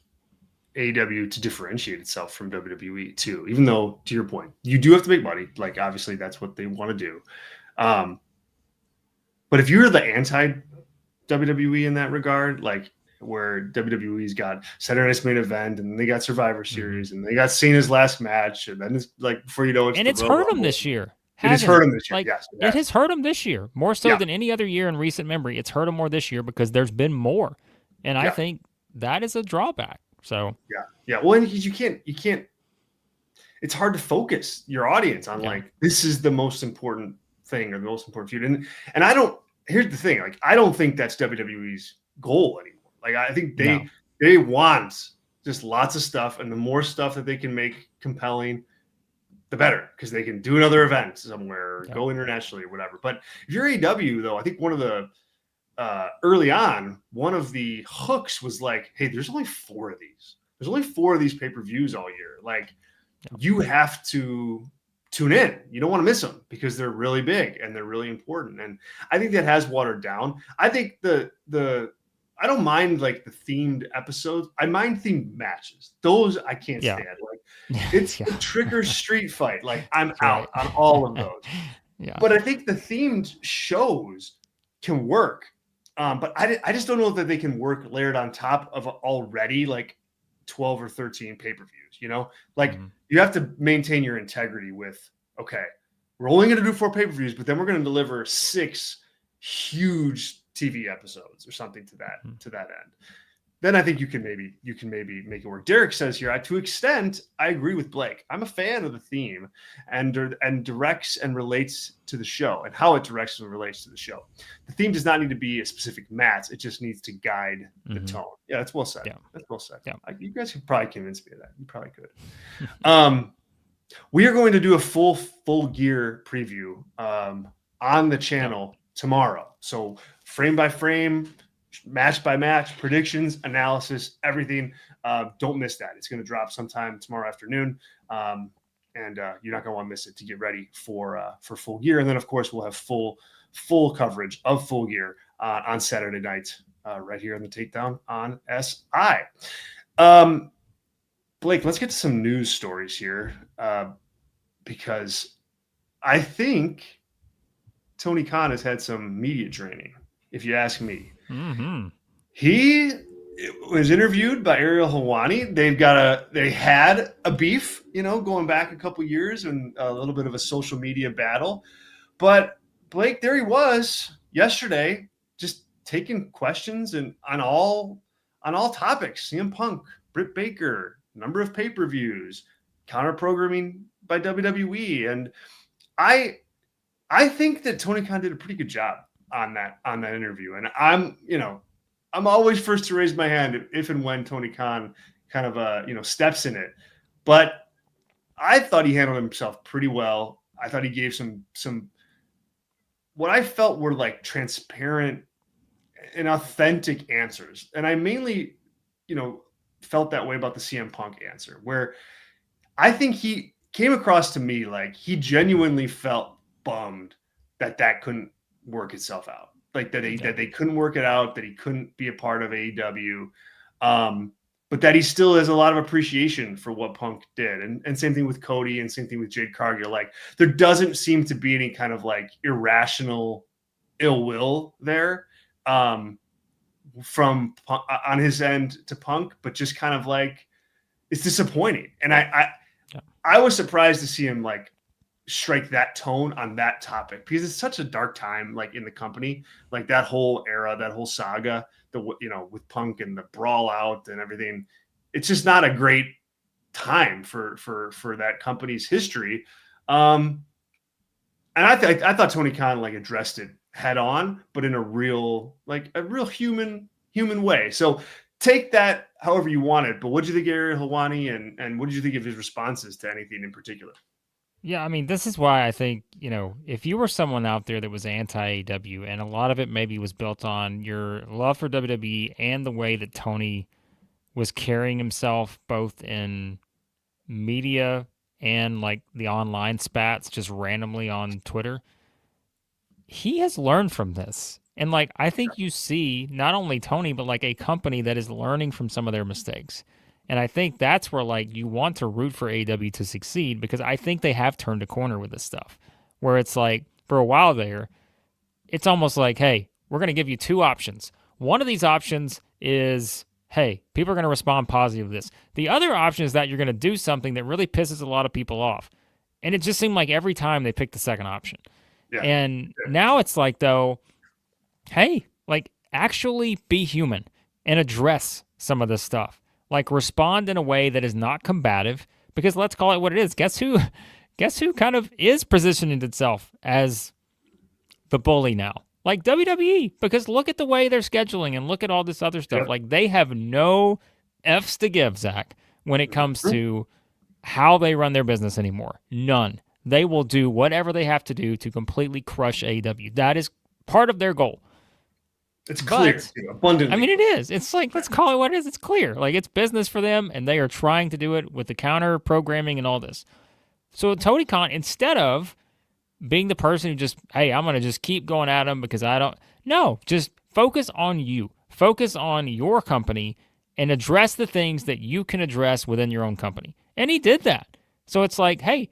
AEW to differentiate itself from WWE too, even though to your point, you do have to make money. Like obviously that's what they want to do. But if you're the anti WWE in that regard, like where WWE's got Saturday Night's Main Event and they got Survivor Series and they got Cena's last match, and then it's like before you know it's hurt them this year. It has hurt them this year. Like, yes, it has hurt them this year more so than any other year in recent memory. It's hurt them more this year because there's been more, and I think that is a drawback. So yeah. Well, and you can't. It's hard to focus your audience on like this is the most important thing or the most important feud, and I don't. Here's the thing: like I don't think that's WWE's goal anymore. Like I think they want just lots of stuff, and the more stuff that they can make compelling, the better, because they can do another event somewhere, go internationally or whatever. But if you're AEW, though, I think one of the early on, one of the hooks was like, hey, there's only 4 of these. There's only 4 of these pay-per-views all year. Like you have to tune in. You don't want to miss them because they're really big and they're really important. And I think that has watered down. I think I don't mind like the themed episodes. I mind themed matches. Those I can't stand. Like it's the trick or street fight. Like I'm out on all of those. But I think the themed shows can work. But I just don't know that they can work layered on top of already like 12 or 13 pay-per-views, like you have to maintain your integrity with, okay, we're only going to do 4 pay-per-views, but then we're going to deliver 6 huge TV episodes or something to that end. Then I think you can maybe make it work. Derek says here, to extent, I agree with Blake. I'm a fan of the theme and directs and relates to the show and how it directs and relates to the show. The theme does not need to be a specific match. It just needs to guide the tone. Yeah, that's well said. Yeah. That's well said. Yeah. You guys could probably convince me of that. You probably could. We are going to do a full gear preview on the channel tomorrow. So frame by frame, match by match, predictions, analysis, everything. Don't miss that. It's going to drop sometime tomorrow afternoon. And you're not going to want to miss it to get ready for Full Gear. And then, of course, we'll have full coverage of Full Gear on Saturday night right here on the Takedown on SI. Blake, let's get to some news stories here because I think Tony Khan has had some media training, if you ask me. He was interviewed by Ariel Helwani. They had a beef, going back a couple years and a little bit of a social media battle. But Blake, there he was yesterday, just taking questions and on all topics. CM Punk, Britt Baker, number of pay-per-views, counter programming by WWE, and I think that Tony Khan did a pretty good job on that interview. And I'm always first to raise my hand if and when Tony Khan kind of steps in it. But I thought he handled himself pretty well. I thought he gave some what I felt were like transparent and authentic answers. And I mainly, felt that way about the CM Punk answer, where I think he came across to me like he genuinely felt bummed that couldn't work itself out. Like that they couldn't work it out, that he couldn't be a part of AEW. But that he still has a lot of appreciation for what Punk did. And same thing with Cody and same thing with Jade Cargill. Like there doesn't seem to be any kind of like irrational ill will there from on his end to Punk, but just kind of like it's disappointing. And I was surprised to see him like strike that tone on that topic because it's such a dark time like in the company, like that whole era, that whole saga, with Punk and the brawl out and everything. It's just not a great time for that company's history. And I thought Tony Khan like addressed it head on, but in a real human way. So take that however you want it. But what did you think of Ariel Helwani and what did you think of his responses to anything in particular? Yeah, I mean, this is why I think, if you were someone out there that was anti-AEW, and a lot of it maybe was built on your love for WWE and the way that Tony was carrying himself both in media and like the online spats just randomly on Twitter, he has learned from this. And like, I think you see not only Tony, but like a company that is learning from some of their mistakes. And I think that's where like you want to root for AEW to succeed because I think they have turned a corner with this stuff where it's like for a while there, it's almost like, hey, we're going to give you two options. One of these options is, hey, people are going to respond positive to this. The other option is that you're going to do something that really pisses a lot of people off. And it just seemed like every time they picked the second option. Yeah. And now it's like, though, hey, like actually be human and address some of this stuff. Like respond in a way that is not combative because let's call it what it is. Guess who kind of is positioning itself as the bully now? Like WWE, because look at the way they're scheduling and look at all this other stuff. Yep. Like they have no F's to give, Zach, when it comes to how they run their business anymore. None. They will do whatever they have to do to completely crush AEW. That is part of their goal. It's clear, abundantly. I mean, it is. It's like, let's call it what it is. It's clear. Like, it's business for them, and they are trying to do it with the counter programming and all this. So Tony Khan, instead of being the person who just, hey, I'm going to just keep going at him because I don't. No, just focus on you. Focus on your company and address the things that you can address within your own company. And he did that. So it's like, hey,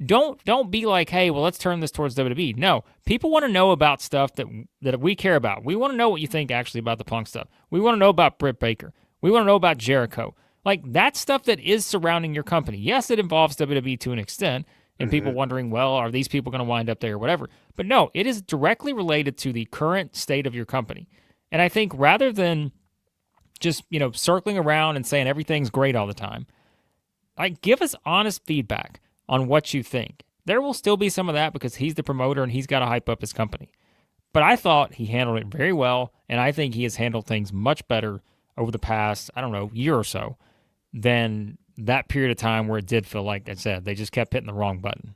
don't be like, hey, well, let's turn this towards WWE. No, people want to know about stuff that we care about. We want to know what you think actually about the Punk stuff. We want to know about Britt Baker. We want to know about Jericho. Like, that stuff that is surrounding your company. Yes, it involves WWE to an extent, and people wondering, well, are these people going to wind up there or whatever? But no, it is directly related to the current state of your company. And I think rather than just, circling around and saying everything's great all the time, like, give us honest feedback on what you think. There will still be some of that because he's the promoter and he's got to hype up his company. But I thought he handled it very well, and I think he has handled things much better over the past, year or so than that period of time where it did feel like I said, they just kept hitting the wrong button.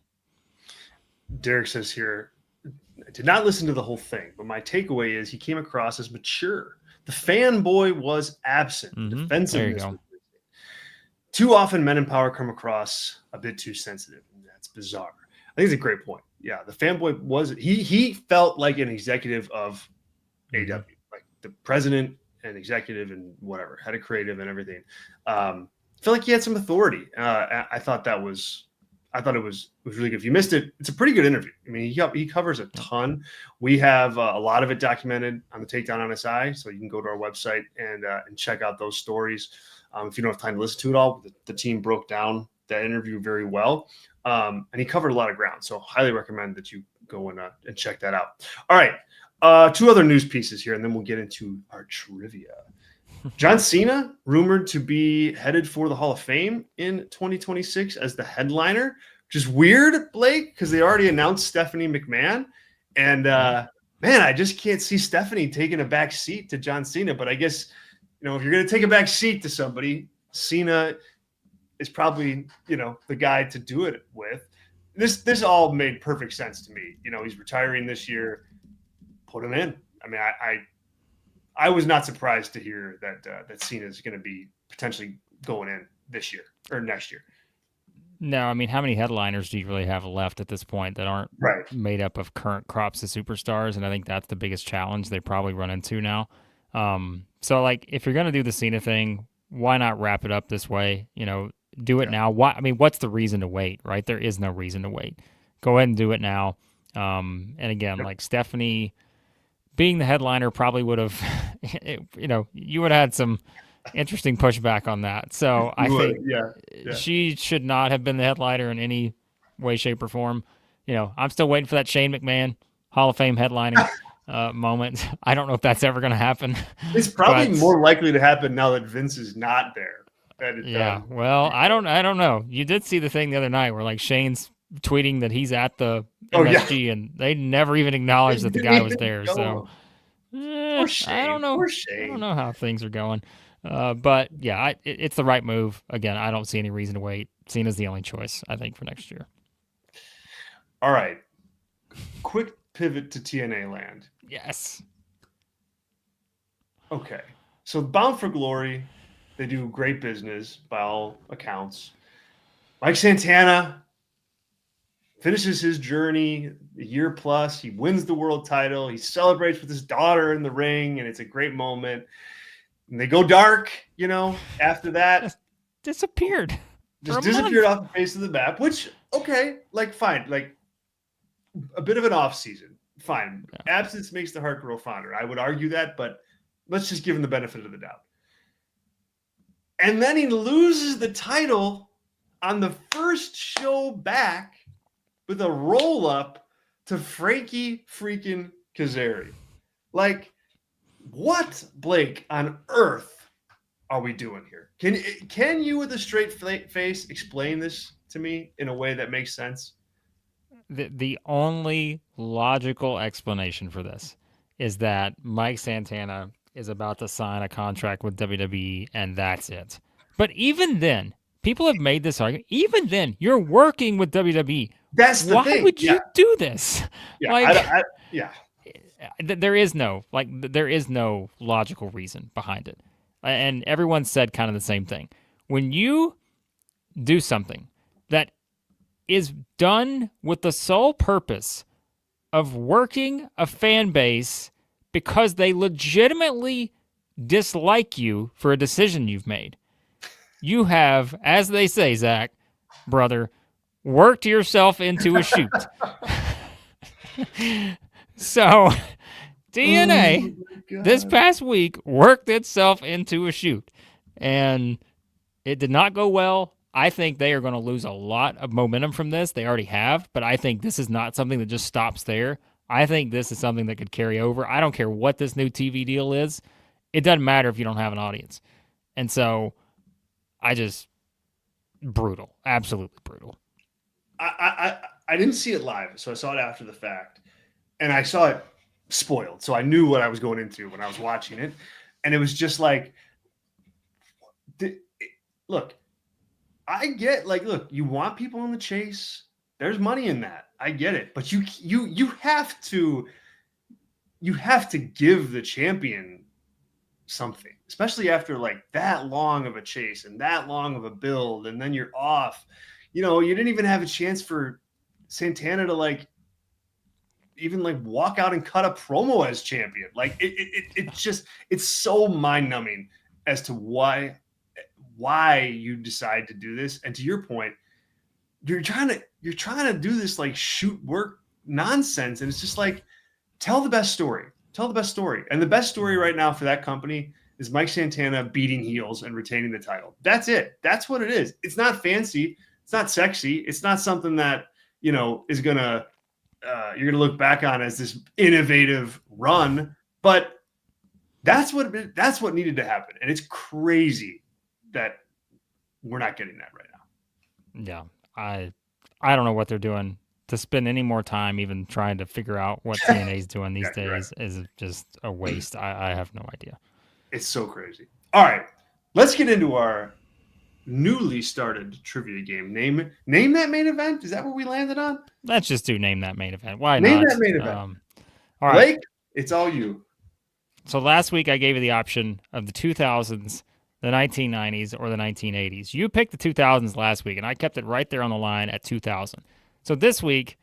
Derek says here, I did not listen to the whole thing, but my takeaway is he came across as mature. The fanboy was absent. Defensiveness was too often men in power come across a bit too sensitive. And that's bizarre. I think it's a great point. Yeah, the fanboy was he felt like an executive of AEW, like the president and executive and whatever, head of creative and everything. Felt like he had some authority. I thought it was really good. If you missed it, it's a pretty good interview. I mean, he covers a ton. We have a lot of it documented on the Takedown on SI, so you can go to our website and check out those stories. If you don't have time to listen to it all, the team broke down that interview very well. And he covered a lot of ground. So highly recommend that you go and check that out. All right. Two other news pieces here, and then we'll get into our trivia. John Cena rumored to be headed for the Hall of Fame in 2026 as the headliner, which is weird, Blake, because they already announced Stephanie McMahon. And man, I just can't see Stephanie taking a back seat to John Cena. But I guess, if you're going to take a back seat to somebody, Cena is probably, the guy to do it with. This all made perfect sense to me. He's retiring this year. Put him in. I mean, I was not surprised to hear that Cena is going to be potentially going in this year or next year. No, I mean, how many headliners do you really have left at this point that aren't made up of current crops of superstars? And I think that's the biggest challenge they probably run into now. So, like, if you're going to do the Cena thing, why not wrap it up this way? Do it now. Why? I mean, what's the reason to wait, right? There is no reason to wait. Go ahead and do it now. And again, like Stephanie being the headliner probably would have, you would have had some interesting pushback on that. So I think she should not have been the headliner in any way, shape, or form. I'm still waiting for that Shane McMahon Hall of Fame headlining moment. I don't know if that's ever going to happen. It's probably more likely to happen now that Vince is not there. Well, I don't know. You did see the thing the other night where like Shane's tweeting that he's at the MSG and they never even acknowledged that the guy was there. So I don't know. I don't know how things are going. But yeah, it's the right move. Again, I don't see any reason to wait. Cena's the only choice, I think, for next year. All right. Quick pivot to TNA land. Yes. Okay. So Bound for Glory, they do great business by all accounts. Mike Santana finishes his journey a year plus. He wins the world title. He celebrates with his daughter in the ring, and it's a great moment. And they go dark, after that. Just disappeared. Just disappeared off the face of the map, which, okay, like, fine. Like, a bit of an off season. Fine. Yeah. Absence makes the heart grow fonder. I would argue that, but let's just give him the benefit of the doubt. And then he loses the title on the first show back with a roll-up to Frankie freaking Kazarian. Like, what, Blake, on earth are we doing here? Can you, with a straight face, explain this to me in a way that makes sense? The only logical explanation for this is that Mike Santana is about to sign a contract with WWE, and that's it. But even then, people have made this argument. Even then, you're working with WWE. That's the thing. Why would you do this? Yeah, there is no logical reason behind it. And everyone said kind of the same thing. When you do something that is done with the sole purpose of working a fan base because they legitimately dislike you for a decision you've made, you have, as they say, Zach, brother, worked yourself into a shoot. So, TNA this past week worked itself into a shoot, and it did not go well. I think they are going to lose a lot of momentum from this. They already have, but I think this is not something that just stops there. I think this is something that could carry over. I don't care what this new TV deal is. It doesn't matter if you don't have an audience. And so, brutal. Absolutely brutal. I didn't see it live, so I saw it after the fact. And I saw it spoiled, so I knew what I was going into when I was watching it. And it was just like, look, I get, like, look, you want people in the chase. There's money in that. I get it. But you have to give the champion something, especially after like that long of a chase and that long of a build, and then you're off. You didn't even have a chance for Santana to like even like walk out and cut a promo as champion. Like it's so mind-numbing as to why you decide to do this. And to your point, you're trying to do this like shoot work nonsense, and it's just like, tell the best story. And the best story right now for that company is Mike Santana beating heels and retaining the title. That's it. That's what it is. It's not fancy. It's not sexy. It's not something that, is going to, you're going to look back on as this innovative run, but that's what needed to happen. And it's crazy that we're not getting that right now. Yeah. I don't know what they're doing to spend any more time even trying to figure out what TNA's doing these days is just a waste. I have no idea. It's so crazy. All right, let's get into our newly started trivia game. Name that main event. Is that what we landed on? Let's just do name that main event. Why name not? That main event. All right, Blake, it's all you. So last week I gave you the option of the 2000s, the 1990s, or the 1980s. You picked the 2000s last week, and I kept it right there on the line at 2000. So this week,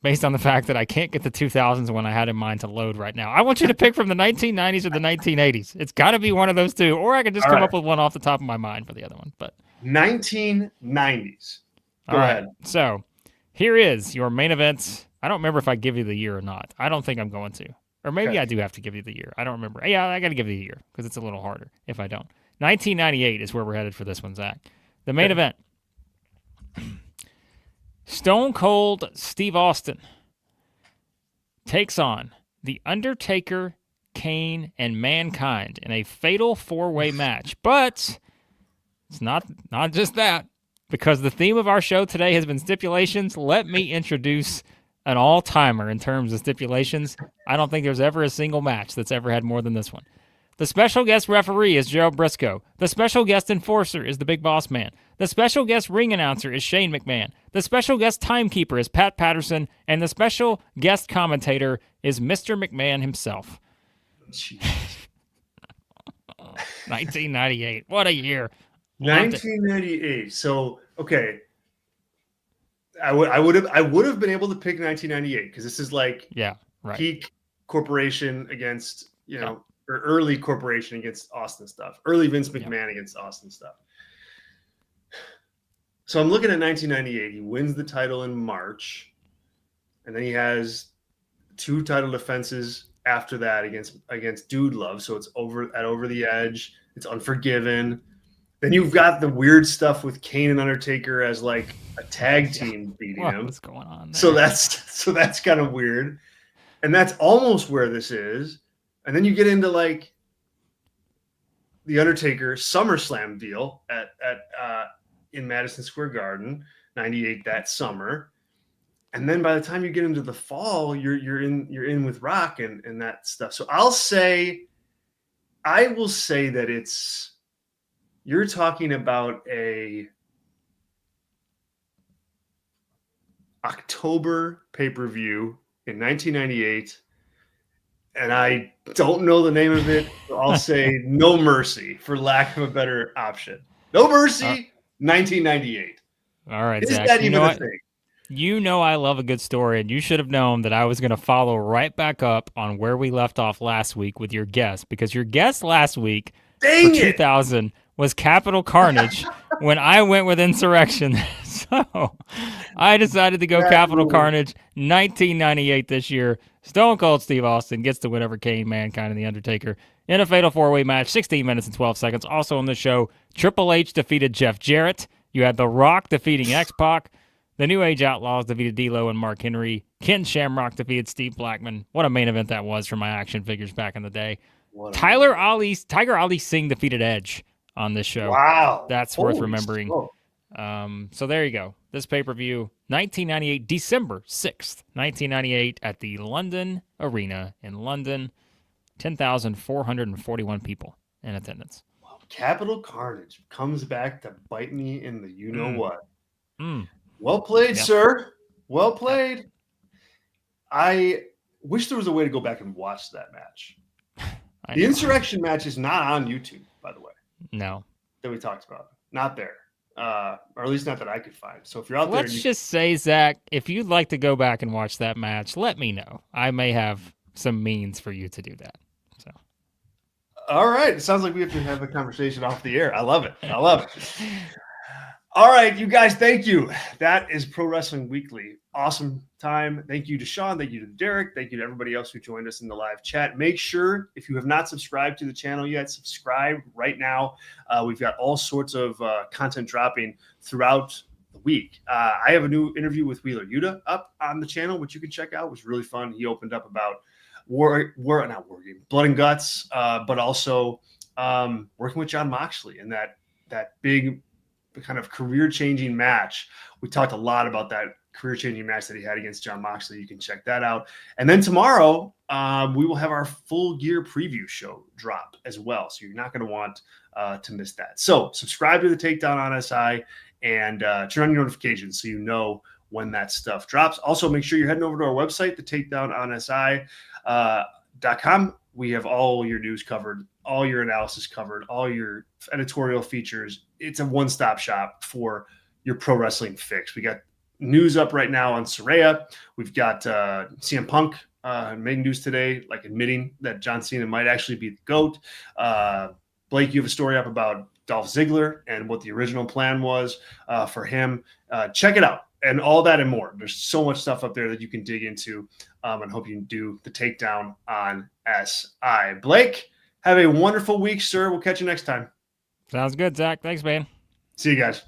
based on the fact that I can't get the 2000s when I had in mind to load right now, I want you to pick from the 1990s or the 1980s. It's got to be one of those two, or I could just come up with one off the top of my mind for the other one. But 1990s. Go ahead. So here is your main event. I don't remember if I give you the year or not. I don't think I'm going to. Or maybe I do have to give you the year. I don't remember. Yeah, I got to give you the year because it's a little harder if I don't. 1998 is where we're headed for this one, Zach. The main event. Stone Cold Steve Austin takes on The Undertaker, Kane, and Mankind in a fatal four-way match. But it's not just that. Because the theme of our show today has been stipulations, let me introduce an all-timer in terms of stipulations. I don't think there's ever a single match that's ever had more than this one. The special guest referee is Gerald Briscoe. The special guest enforcer is the Big Boss Man. The special guest ring announcer is Shane McMahon. The special guest timekeeper is Pat Patterson. And the special guest commentator is Mr. McMahon himself. 1998. What a year. 1998. So, okay. I would have been able to pick 1998 because this is like peak corporation against, or early corporation against Austin stuff. Early Vince McMahon against Austin stuff. So I'm looking at 1998. He wins the title in March, and then he has 2 title defenses after that against Dude Love. So it's over the edge. It's Unforgiven. Then you've got the weird stuff with Kane and Undertaker as like a tag team beating him. What's going on there? So that's kind of weird. And that's almost where this is. And then you get into like the Undertaker SummerSlam deal at in Madison Square Garden, 98 that summer. And then by the time you get into the fall, you're in with Rock and that stuff. So I will say that you're talking about a October pay-per-view in 1998, and I don't know the name of it. So I'll say No Mercy for lack of a better option. No Mercy, 1998. All right, Is Zach, that even a thing? You know I love a good story, and you should have known that I was going to follow right back up on where we left off last week with your guess, because your guess last week for 2000 was Capital Carnage when I went with Insurrection. So I decided to go Capital Carnage 1998 this year. Stone Cold Steve Austin gets the win over Kane, Mankind, and The Undertaker in a fatal four-way match, 16 minutes and 12 seconds. Also on the show, Triple H defeated Jeff Jarrett. You had The Rock defeating X-Pac. The New Age Outlaws defeated D'Lo and Mark Henry. Ken Shamrock defeated Steve Blackman. What a main event that was for my action figures back in the day. Tiger Ali Singh defeated Edge on this show. Wow. That's worth remembering. So there you go. This pay-per-view, 1998, December 6th, 1998 at the London Arena in London. 10,441 people in attendance. Wow. Capital Carnage comes back to bite me in the you-know-what. Well played, sir. Well played. I wish there was a way to go back and watch that match. The Insurrection match is not on YouTube, by the way. No. That we talked about. Not there. Or at least not that I could find. So if you're out there... Let's just say, Zach, if you'd like to go back and watch that match, let me know. I may have some means for you to do that. So. All right. It sounds like we have to have a conversation off the air. I love it. All right, you guys, thank you. That is Pro Wrestling Weekly. Awesome time. Thank you to Sean. Thank you to Derek. Thank you to everybody else who joined us in the live chat. Make sure, if you have not subscribed to the channel yet, subscribe right now. We've got all sorts of content dropping throughout the week. I have a new interview with Wheeler Yuta up on the channel, which you can check out. It was really fun. He opened up about blood and guts, but also working with Jon Moxley and that big kind of career-changing match. We talked a lot about that career-changing match that he had against Jon Moxley. You can check that out. And then tomorrow, we will have our Full Gear preview show drop as well. So you're not going to want to miss that. So subscribe to the Takedown on SI and turn on your notifications so you know when that stuff drops. Also, make sure you're heading over to our website, the Takedown on SI.com. We have all your news covered, all your analysis covered, all your editorial features. It's a one-stop shop for your pro wrestling fix. We got news up right now on Saraya. We've got CM Punk making news today, like admitting that John Cena might actually be the GOAT. Blake, you have a story up about Dolph Ziggler and what the original plan was for him. Check it out. And all that and more. There's so much stuff up there that you can dig into, and hope you can do the Takedown on SI. Blake, have a wonderful week, sir. We'll catch you next time. Sounds good, Zach. Thanks, man. See you guys.